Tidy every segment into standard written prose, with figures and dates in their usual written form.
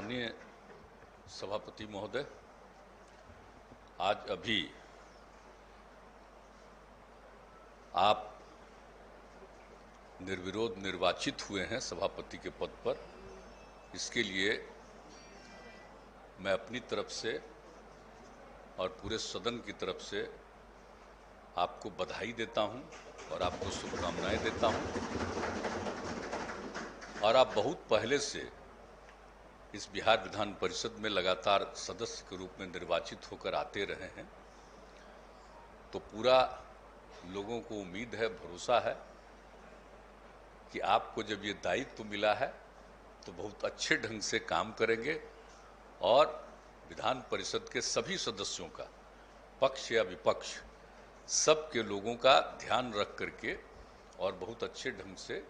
माननीय सभापति महोदय, आज अभी आप निर्विरोध निर्वाचित हुए हैं सभापति के पद पर। इसके लिए मैं अपनी तरफ से और पूरे सदन की तरफ से आपको बधाई देता हूं और आपको शुभकामनाएं देता हूं। और आप बहुत पहले से इस बिहार विधान परिषद में लगातार सदस्य के रूप में निर्वाचित होकर आते रहे हैं, तो पूरा लोगों को उम्मीद है, भरोसा है कि आपको जब ये दायित्व मिला है तो बहुत अच्छे ढंग से काम करेंगे और विधान परिषद के सभी सदस्यों का, पक्ष या विपक्ष, सबके लोगों का ध्यान रख करके और बहुत अच्छे ढंग से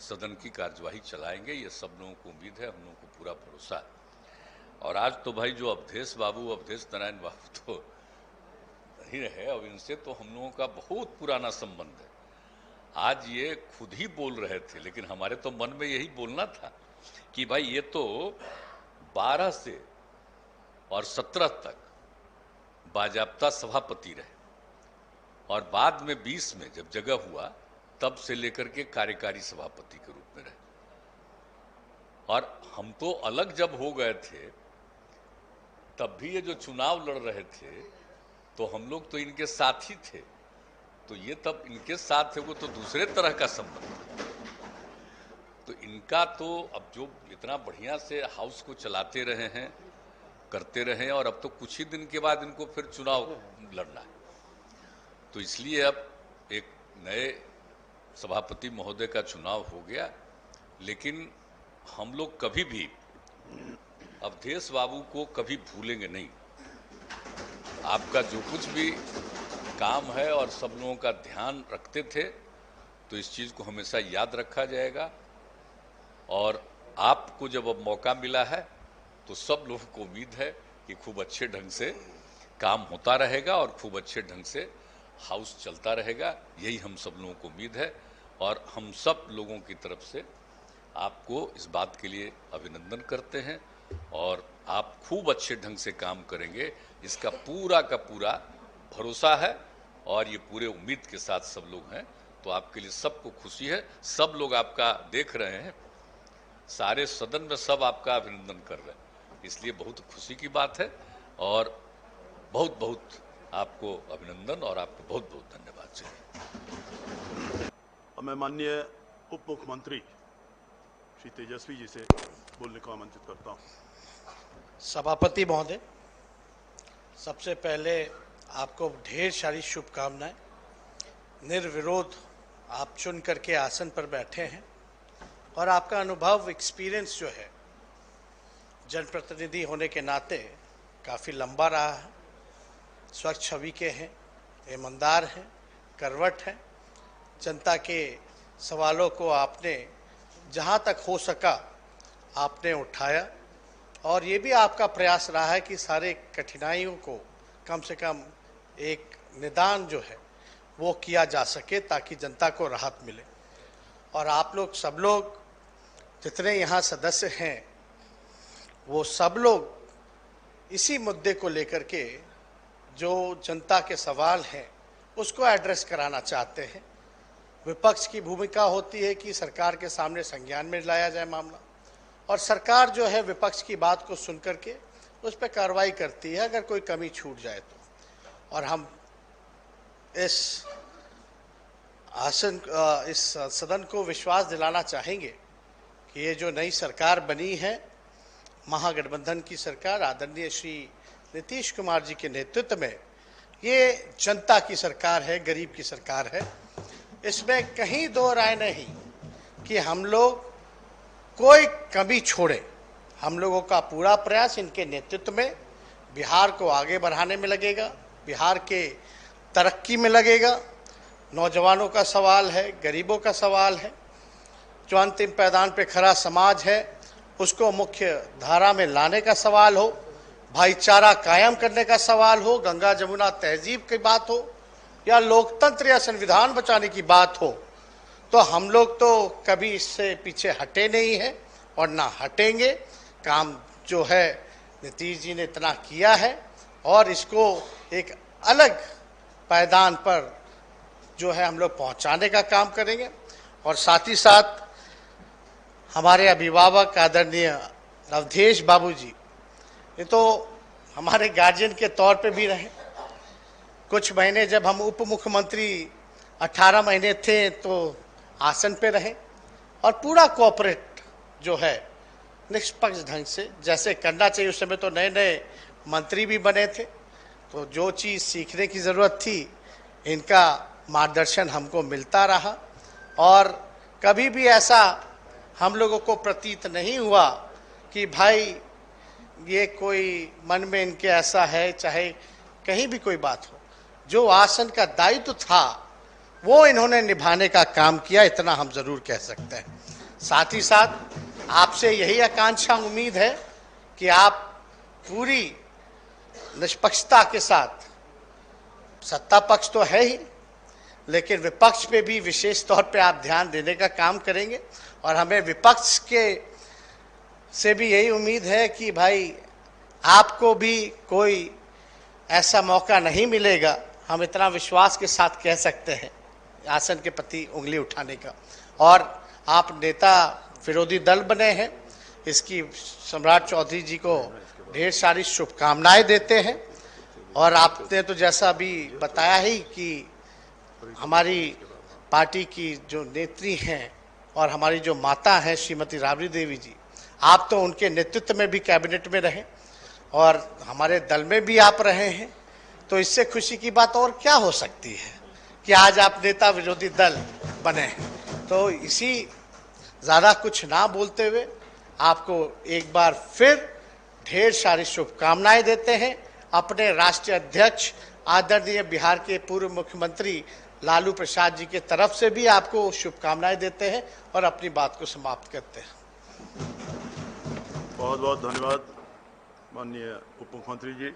सदन की कार्यवाही चलाएंगे। ये सब लोगों को उम्मीद है, हम लोगों को पूरा भरोसा है। और आज तो भाई जो अवधेश नारायण बाबू तो नहीं रहे, अब इनसे तो हम लोगों का बहुत पुराना संबंध है। आज ये खुद ही बोल रहे थे, लेकिन हमारे तो मन में यही बोलना था कि भाई ये तो 12 से और 17 तक बाजाप्ता सभापति रहे और बाद में 20 में जब जगह हुआ तब से लेकर के कार्यकारी सभापति के रूप में रहे। और हम तो अलग जब हो गए थे तब भी ये जो चुनाव लड़ रहे थे तो हम लोग तो इनके साथ ही थे, तो ये तब इनके साथ थे, वो तो दूसरे तरह का संबंध। तो इनका तो अब जो इतना बढ़िया से हाउस को चलाते रहे हैं, करते रहे, और अब तो कुछ ही दिन के बाद इनको फिर चुनाव लड़ना है, तो इसलिए अब एक नए सभापति महोदय का चुनाव हो गया। लेकिन हम लोग कभी भी अवधेश बाबू को कभी भूलेंगे नहीं। आपका जो कुछ भी काम है और सब लोगों का ध्यान रखते थे, तो इस चीज़ को हमेशा याद रखा जाएगा। और आपको जब अब मौका मिला है तो सब लोगों को उम्मीद है कि खूब अच्छे ढंग से काम होता रहेगा और खूब अच्छे ढंग से हाउस चलता रहेगा। यही हम सब लोगों को उम्मीद है और हम सब लोगों की तरफ से आपको इस बात के लिए अभिनंदन करते हैं और आप खूब अच्छे ढंग से काम करेंगे, इसका पूरा का पूरा भरोसा है और ये पूरे उम्मीद के साथ सब लोग हैं। तो आपके लिए सबको खुशी है, सब लोग आपका देख रहे हैं, सारे सदन में सब आपका अभिनंदन कर रहे हैं, इसलिए बहुत खुशी की बात है और बहुत बहुत आपको अभिनंदन और आपको बहुत बहुत धन्यवाद चाहिए। मैं माननीय उप मुख्यमंत्री श्री तेजस्वी जी से बोलने को आमंत्रित करता हूं। सभापति महोदय, सबसे पहले आपको ढेर सारी शुभकामनाएं। निर्विरोध आप चुन करके आसन पर बैठे हैं और आपका अनुभव, एक्सपीरियंस जो है जनप्रतिनिधि होने के नाते काफ़ी लंबा रहा है। स्वच्छ छवि के हैं, ईमानदार हैं, करवट हैं। जनता के सवालों को आपने जहां तक हो सका आपने उठाया और ये भी आपका प्रयास रहा है कि सारे कठिनाइयों को कम से कम एक निदान जो है वो किया जा सके ताकि जनता को राहत मिले। और आप लोग सब लोग जितने यहाँ सदस्य हैं वो सब लोग इसी मुद्दे को लेकर के जो जनता के सवाल हैं उसको एड्रेस कराना चाहते हैं। विपक्ष की भूमिका होती है कि सरकार के सामने संज्ञान में लाया जाए मामला, और सरकार जो है विपक्ष की बात को सुन करके उस पर कार्रवाई करती है अगर कोई कमी छूट जाए तो। और हम इस सदन को विश्वास दिलाना चाहेंगे कि ये जो नई सरकार बनी है, महागठबंधन की सरकार, आदरणीय श्री नीतीश कुमार जी के नेतृत्व में, ये जनता की सरकार है, गरीब की सरकार है। इसमें कहीं दो राय नहीं कि हम लोग कोई कमी छोड़े। हम लोगों का पूरा प्रयास इनके नेतृत्व में बिहार को आगे बढ़ाने में लगेगा, बिहार के तरक्की में लगेगा। नौजवानों का सवाल है, गरीबों का सवाल है, जो अंतिम पैदान पे खड़ा समाज है उसको मुख्य धारा में लाने का सवाल हो, भाईचारा कायम करने का सवाल हो, गंगा जमुना तहजीब की बात हो या लोकतंत्र या संविधान बचाने की बात हो, तो हम लोग तो कभी इससे पीछे हटे नहीं हैं और ना हटेंगे। काम जो है नीतीश जी ने इतना किया है और इसको एक अलग पायदान पर जो है हम लोग पहुंचाने का काम करेंगे। और साथ ही साथ हमारे अभिभावक आदरणीय अवधेश बाबू जी, ये तो हमारे गार्जियन के तौर पे भी रहे। कुछ महीने जब हम उप मुख्यमंत्री 18 महीने थे तो आसन पे रहे और पूरा कोऑपरेट जो है निष्पक्ष ढंग से जैसे करना चाहिए। उस समय तो नए नए मंत्री भी बने थे, तो जो चीज़ सीखने की ज़रूरत थी इनका मार्गदर्शन हमको मिलता रहा और कभी भी ऐसा हम लोगों को प्रतीत नहीं हुआ कि भाई ये कोई मन में इनके ऐसा है, चाहे कहीं भी कोई बात हो। जो आसन का दायित्व था वो इन्होंने निभाने का काम किया, इतना हम जरूर कह सकते हैं। साथ ही साथ आपसे यही आकांक्षा उम्मीद है कि आप पूरी निष्पक्षता के साथ, सत्ता पक्ष तो है ही लेकिन विपक्ष पे भी विशेष तौर पे आप ध्यान देने का काम करेंगे। और हमें विपक्ष के से भी यही उम्मीद है कि भाई आपको भी कोई ऐसा मौका नहीं मिलेगा, हम इतना विश्वास के साथ कह सकते हैं आसन के प्रति उंगली उठाने का। और आप नेता विरोधी दल बने हैं, इसकी सम्राट चौधरी जी को ढेर सारी शुभकामनाएं देते हैं। और आपने तो जैसा अभी बताया ही कि हमारी पार्टी की जो नेत्री हैं और हमारी जो माता हैं श्रीमती राबड़ी देवी जी, आप तो उनके नेतृत्व में भी कैबिनेट में रहे और हमारे दल में भी आप रहे हैं, तो इससे खुशी की बात और क्या हो सकती है कि आज आप नेता विरोधी दल बने हैं। तो इसी ज़्यादा कुछ ना बोलते हुए आपको एक बार फिर ढेर सारी शुभकामनाएं देते हैं। अपने राष्ट्रीय अध्यक्ष आदरणीय बिहार के पूर्व मुख्यमंत्री लालू प्रसाद जी के तरफ से भी आपको शुभकामनाएं देते हैं और अपनी बात को समाप्त करते हैं। बहुत बहुत धन्यवाद माननीय उप मुख्यमंत्री जी।